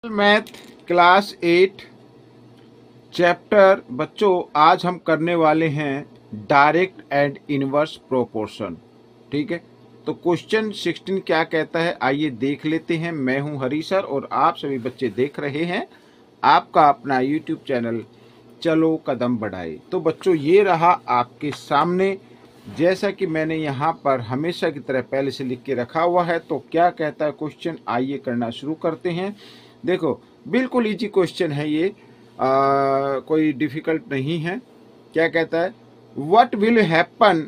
Math class 8 chapter बच्चों आज हम करने वाले हैं डायरेक्ट एंड इनवर्स प्रोपोर्शन। ठीक है, तो क्वेश्चन 16 क्या कहता है आइए देख लेते हैं। मैं हूं हरी सर और आप सभी बच्चे देख रहे हैं आपका अपना यूट्यूब चैनल चलो कदम बढ़ाए। तो बच्चों ये रहा आपके सामने, जैसा कि मैंने यहाँ पर हमेशा की तरह पहले से लिख के रखा हुआ है। तो क्या कहता है क्वेश्चन, आइए करना शुरू करते हैं। देखो बिल्कुल इजी क्वेश्चन है ये, कोई डिफिकल्ट नहीं है। क्या कहता है, what will happen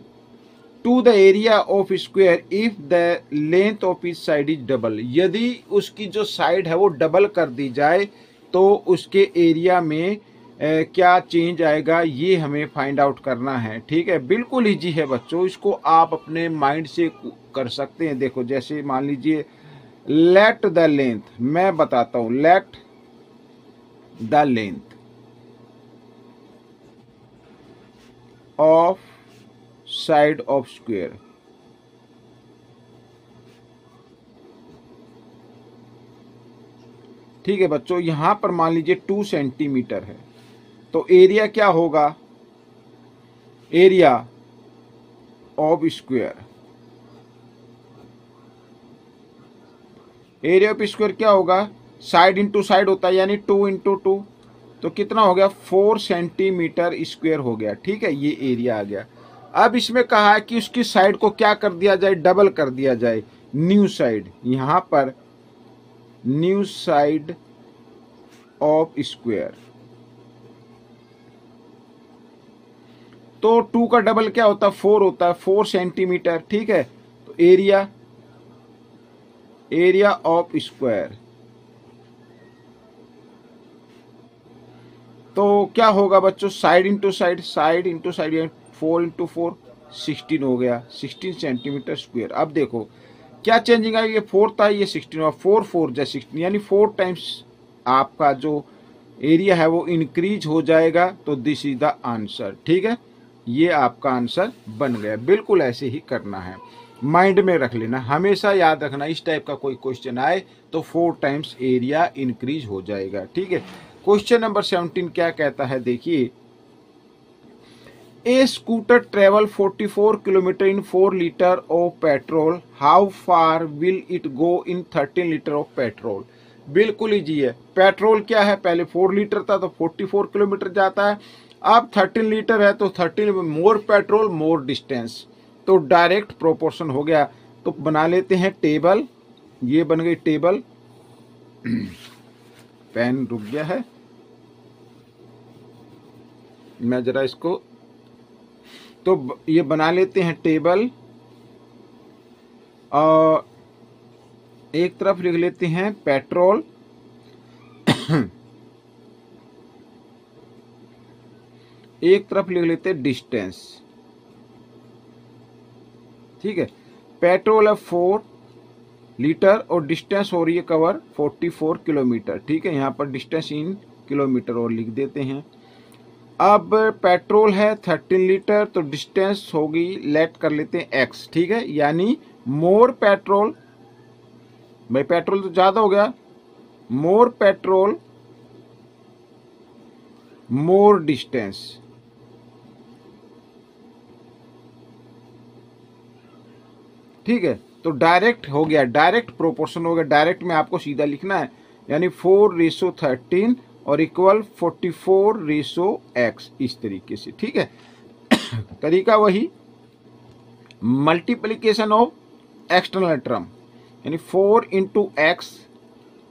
to the area of square if the length of each side is double. यदि उसकी जो साइड है वो डबल कर दी जाए तो उसके एरिया में क्या चेंज आएगा, ये हमें फाइंड आउट करना है। ठीक है, बिल्कुल इजी है बच्चों, इसको आप अपने माइंड से कर सकते हैं। देखो जैसे मान लीजिए लेट द लेंथ, मैं बताता हूं, let the length of side of square ठीक है बच्चों, यहां पर मान लीजिए 2 सेंटीमीटर है तो एरिया क्या होगा, area of square, area of square क्या होगा, साइड इंटू साइड होता है यानी 2 इंटू 2, तो कितना हो गया 4 सेंटीमीटर स्क्वायर हो गया। ठीक है, ये एरिया आ गया। अब इसमें कहा है कि उसकी साइड को क्या कर दिया जाए, डबल कर दिया जाए, न्यू साइड, यहां पर न्यू साइड ऑफ स्क्वायर। तो 2 का डबल क्या होता है, 4 होता है, 4 सेंटीमीटर। ठीक है, तो एरिया ऑफ स्क्वायर, तो क्या होगा बच्चों, side into side, side into side, 4 into 4 16 हो गया, 16 सेंटीमीटर स्क्वायर। अब देखो क्या चेंजिंग आएगी, ये 4 था ये 16 हुआ, 4 4 जा 16 यानी 4 टाइम्स आपका जो एरिया है वो इंक्रीज हो जाएगा। तो दिस इज द आंसर। ठीक है, ये आपका आंसर बन गया। बिल्कुल ऐसे ही करना है, माइंड में रख लेना, हमेशा याद रखना इस टाइप का कोई क्वेश्चन आए तो 4 टाइम्स एरिया इंक्रीज हो जाएगा। ठीक है, क्वेश्चन नंबर 17 क्या कहता है, देखिए, a scooter travel 44 kilometre in 4 litre of petrol, how far will it go in 13 litre of petrol. बिल्कुल इजी है, पेट्रोल क्या है, पहले 4 लीटर था तो 44 किलोमीटर जाता है, अब 13 लीटर है तो 13 मोर पेट्रोल मोर डिस्टेंस, तो डायरेक्ट प्रोपोर्शन हो गया। तो बना लेते हैं टेबल, ये बन गई टेबल पेन रुक गया है, मैं जरा इसको, तो ये बना लेते हैं टेबल और एक तरफ लिख लेते हैं पेट्रोल एक तरफ लिख लेते हैं डिस्टेंस। ठीक है, पेट्रोल है 4 लीटर और डिस्टेंस हो रही है कवर 44 किलोमीटर। ठीक है, यहां पर डिस्टेंस इन किलोमीटर और लिख देते हैं। अब पेट्रोल है 13 लीटर तो डिस्टेंस होगी, लेट कर लेते हैं x। ठीक है, यानी मोर पेट्रोल, भाई पेट्रोल तो ज्यादा हो गया, मोर पेट्रोल मोर डिस्टेंस। ठीक है, तो डायरेक्ट हो गया, डायरेक्ट प्रोपोर्शन हो गया। डायरेक्ट में आपको सीधा लिखना है, यानी 4:13 और इक्वल 44:x, इस तरीके से। ठीक है, तरीका वही, मल्टीप्लीकेशन ऑफ एक्सटर्नल टर्म, यानी 4 इंटू एक्स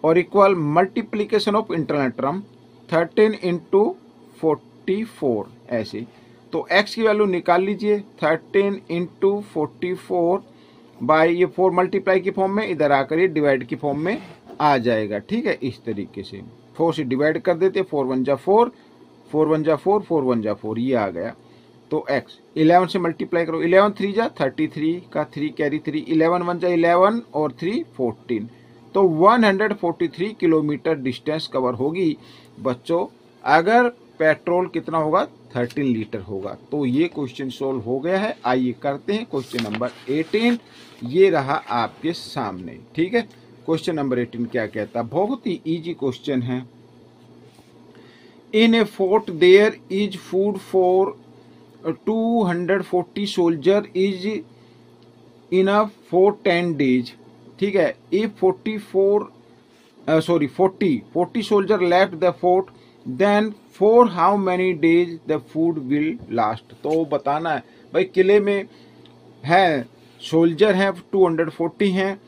और equal multiplication of internal term 13 into 44, ऐसे। तो x की वैल्यू निकाल लीजिए, 13 इंटू 44 बाई ये 4 मल्टीप्लाई की फॉर्म में, इधर आकर ये डिवाइड की फॉर्म में आ जाएगा। ठीक है, इस तरीके से 4 से डिवाइड कर देते, 4 1 जा 4, 4 1 जा 4, 4 1 जा 4, ये आ गया। तो x 11 से मल्टीप्लाई करो, 11 3 जा 33 का 3 कैरी 3, 11 1 जा 11 और 3 14, तो 143 किलोमीटर डिस्टेंस कवर होगी बच्चों, अगर पेट्रोल कितना होगा 13 लीटर होगा। तो ये क्वेश्चन सोल्व हो गया है। आइए करते हैं क्वेश्चन नंबर 18, ये रहा आपके सामने। ठीक है, क्वेश्चन नंबर 18 क्या कहता है, बहुत ही इजी क्वेश्चन है। In a fort there is food for 240 soldier is enough for 10 days. ठीक है, if 40 soldier left the fort then for how many days the food will last. तो बताना है भाई, किले में है सोल्जर हैं 240 हैं,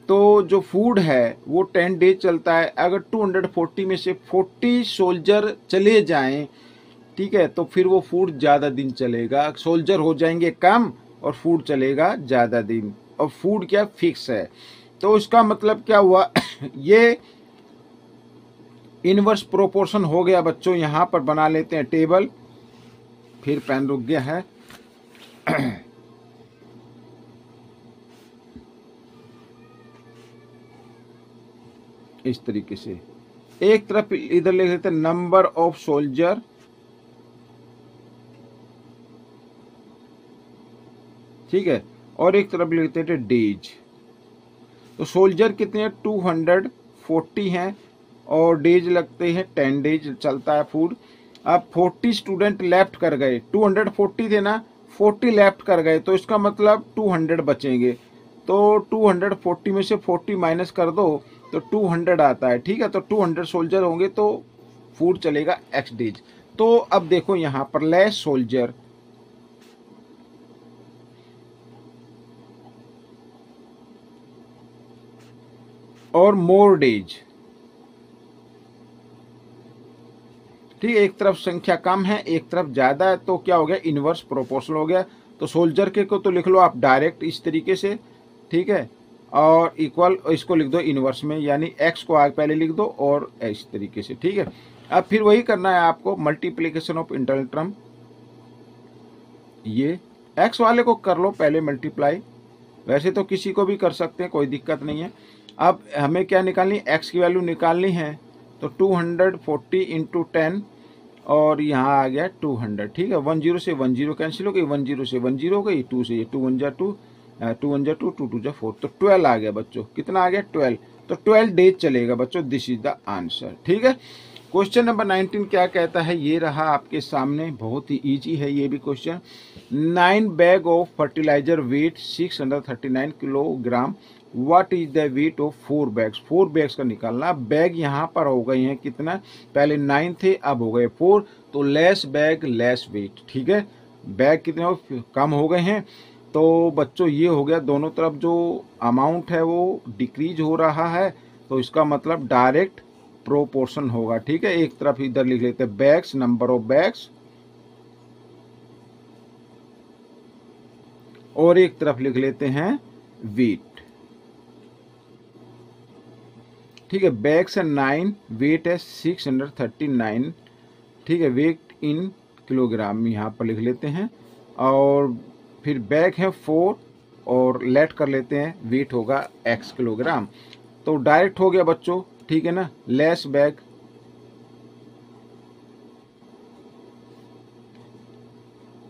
तो जो फूड है वो 10 डेज चलता है। अगर 240 में से 40 सोल्जर चले जाएं, ठीक है, तो फिर वो फूड ज़्यादा दिन चलेगा। सोल्जर हो जाएंगे कम और फूड चलेगा ज़्यादा दिन, और फूड क्या फिक्स है। तो इसका मतलब क्या हुआ ये इनवर्स प्रोपोर्शन हो गया बच्चों। यहाँ पर बना लेते हैं टेबल, फिर पेन रुक गया है। इस तरीके से एक तरफ इधर लिख देते हैं नंबर ऑफ सोल्जर, ठीक है, और एक तरफ लिख देते हैं डेज। तो सोल्जर कितने हैं, 240 हैं, और डेज लगते हैं 10 डेज चलता है फूड। अब 40 स्टूडेंट लेफ्ट कर गए, 240 थे ना, 40 लेफ्ट कर गए, तो इसका मतलब 200 बचेंगे। तो 240 में से 40 माइनस कर दो तो 200 आता है। ठीक है, तो 200 सोल्जर होंगे तो फूड चलेगा x डेज। तो अब देखो यहां पर लेस सोल्जर, और मोर डेज। ठीक है, एक तरफ संख्या कम है, एक तरफ ज्यादा है, तो क्या हो गया, इनवर्स प्रोपोर्शनल हो गया। तो सोल्जर के को तो लिख लो आप डायरेक्ट इस तरीके से, ठीक है, और इक्वल इसको लिख दो इनवर्स में, यानी x को आगे पहले लिख दो और इस तरीके से। ठीक है, अब फिर वही करना है आपको, मल्टीप्लीकेशन ऑफ इंटरनल टर्म। ये x वाले को कर लो पहले मल्टीप्लाई, वैसे तो किसी को भी कर सकते हैं, कोई दिक्कत नहीं है। अब हमें क्या निकालनी, x की वैल्यू निकालनी है, तो 240 इंटू 10, और यहाँ आ गया 200। ठीक है, 10 से 10 कैंसिल हो गई, 10 से 10 हो गई, 2 से ये 2 1 जा 2, 2 1 जा 2, 2 2 जा 4, तो 12 आ गया बच्चों। कितना आ गया, 12। तो 12 डेज चलेगा बच्चों, दिस इज द आंसर। ठीक है, क्वेश्चन नंबर 19 क्या कहता है, ये रहा आपके सामने, बहुत ही इजी है ये भी question. 9 bag of fertilizer weight 639 kilogram, what is the weight of 4 bags. 4 bags का निकालना। बैग यहाँ पर हो गए हैं कितना, पहले 9 थे अब हो गए 4, तो लेस बैग लेस वेट। ठीक है, बैग कितने कम हो गए हैं, तो बच्चों ये हो गया, दोनों तरफ जो अमाउंट है वो डिक्रीज हो रहा है, तो इसका मतलब डायरेक्ट प्रोपोर्शन होगा। ठीक है, एक तरफ इधर लिख लेते हैं बैग्स, नंबर ऑफ बैग्स, और एक तरफ लिख लेते हैं वेट। ठीक है, बैग्स है 9, वेट है 639। ठीक है, वेट इन किलोग्राम यहाँ पर लिख लेते हैं, और फिर बैग है 4, और लेट कर लेते हैं, वेट होगा x किलोग्राम। तो डायरेक्ट हो गया बच्चों, ठीक है ना, लेस बैग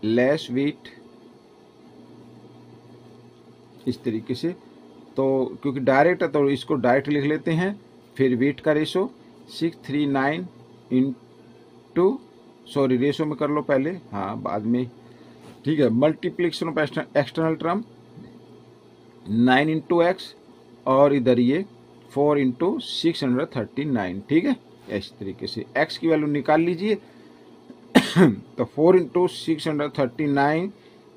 लेस वेट, इस तरीके से। तो क्योंकि डायरेक्ट है तो इसको डायरेक्ट लिख लेते हैं। फिर वेट का रेशो 639 इंटू, सॉरी रेशो में कर लो पहले, हाँ बाद में। ठीक है, multiplication of external term 9 into x, और इधर ये 4 इंटू 639। ठीक है, इस तरीके से x की वैल्यू निकाल लीजिए। तो 4 इंटू 639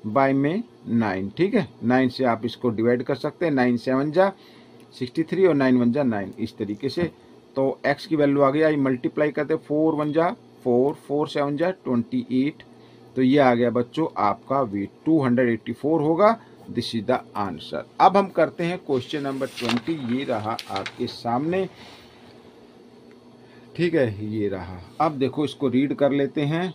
बाई में 9। ठीक है, 9 से आप इसको डिवाइड कर सकते हैं, 9 7 जा 63 और 9 1 जा 9, इस तरीके से। तो x की वैल्यू आ गई, आई मल्टीप्लाई करते 4 1 जा 4, 4 7 जा 28, तो ये आ गया बच्चों आपका वेट 284 होगा। This is the answer. अब हम करते हैं क्वेश्चन नंबर 20, ये रहा आपके सामने। ठीक है, ये रहा। अब देखो इसको रीड कर लेते हैं।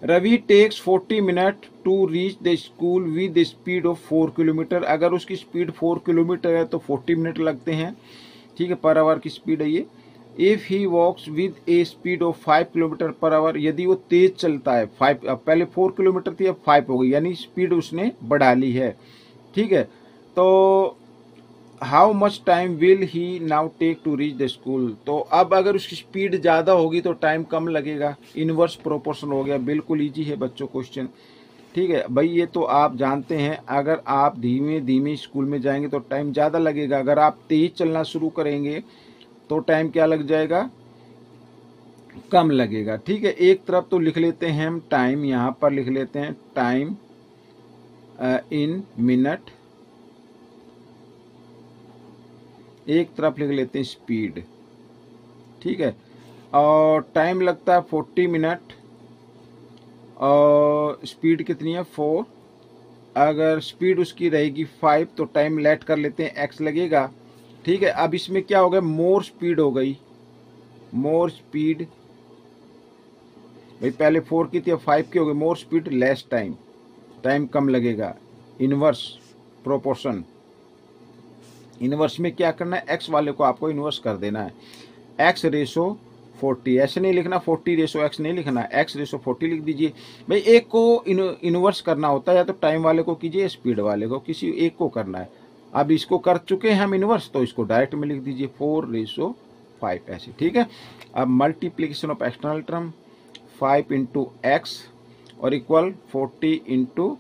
Ravi takes 40 minute to reach the school with the speed of 4 kilometre. अगर उसकी स्पीड 4 किलोमीटर है तो 40 मिनट लगते हैं। ठीक है, पर आवर की स्पीड है ये। If he walks with a speed of 5 kilometre per hour, यदि वो तेज चलता है 5, अब पहले 4 किलोमीटर थी अब 5 हो गई, यानी स्पीड उसने बढ़ा ली है। ठीक है, तो how much time will he now take to reach the school. तो अब अगर उसकी स्पीड ज़्यादा होगी तो टाइम कम लगेगा, इनवर्स प्रोपोर्शन हो गया। बिल्कुल ईजी है बच्चों क्वेश्चन, ठीक है भाई। ये तो आप जानते हैं, अगर आप धीमे धीमे स्कूल में जाएंगे तो टाइम ज़्यादा लगेगा, अगर आप तेज चलना शुरू करेंगे तो टाइम क्या लग जाएगा, कम लगेगा, ठीक है। एक तरफ तो लिख लेते हैं हम टाइम, यहाँ पर लिख लेते हैं टाइम इन मिनट, एक तरफ लिख लेते हैं स्पीड, ठीक है। और टाइम लगता है 40 मिनट और स्पीड कितनी है 4। अगर स्पीड उसकी रहेगी 5 तो टाइम लेट कर लेते हैं, x लगेगा, ठीक है। अब इसमें क्या हो गया, मोर स्पीड हो गई, मोर स्पीड भाई, पहले 4 की थी 5 की हो गई, more speed less time, time कम लगेगा। इनवर्स प्रोपोर्शन, इनवर्स में क्या करना है, x वाले को आपको इनवर्स कर देना है, x रेशो 40, ऐसे नहीं लिखना 40 रेशो x नहीं लिखना, x रेशो 40 लिख दीजिए भाई। एक को इनवर्स करना होता है, या तो टाइम वाले को कीजिए, स्पीड वाले को, किसी एक को करना है। अब इसको कर चुके हैं हम इनवर्स, तो इसको डायरेक्ट में लिख दीजिए 4 रेशो 5 ऐसे, ठीक है। अब multiplication of external term 5 into x और इक्वल 40 इंटू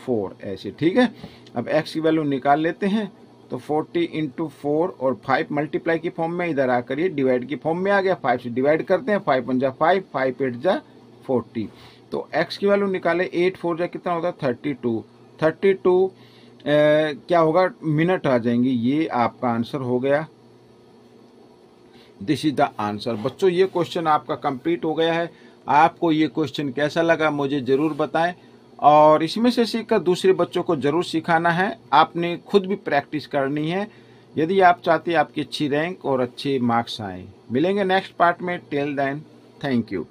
4 ऐसे, ठीक है। अब x की वैल्यू निकाल लेते हैं, तो 40 इंटू 4 और 5 मल्टीप्लाई की फॉर्म में, इधर आकर ये डिवाइड की फॉर्म में आ गया, 5 से डिवाइड करते हैं, 5 1 जा 5, 5 8 जा 40। तो x की वैल्यू निकाले, 8 4 जा कितना होता है 32, 32 क्या होगा, मिनट आ जाएंगे। ये आपका आंसर हो गया, दिस इज द आंसर। बच्चों ये क्वेश्चन आपका कंप्लीट हो गया है। आपको ये क्वेश्चन कैसा लगा मुझे ज़रूर बताएं, और इसमें से सीखकर दूसरे बच्चों को ज़रूर सिखाना है, आपने खुद भी प्रैक्टिस करनी है, यदि आप चाहते हैं आपकी अच्छी रैंक और अच्छे मार्क्स आए। मिलेंगे नेक्स्ट पार्ट में, टिल देन थैंक यू।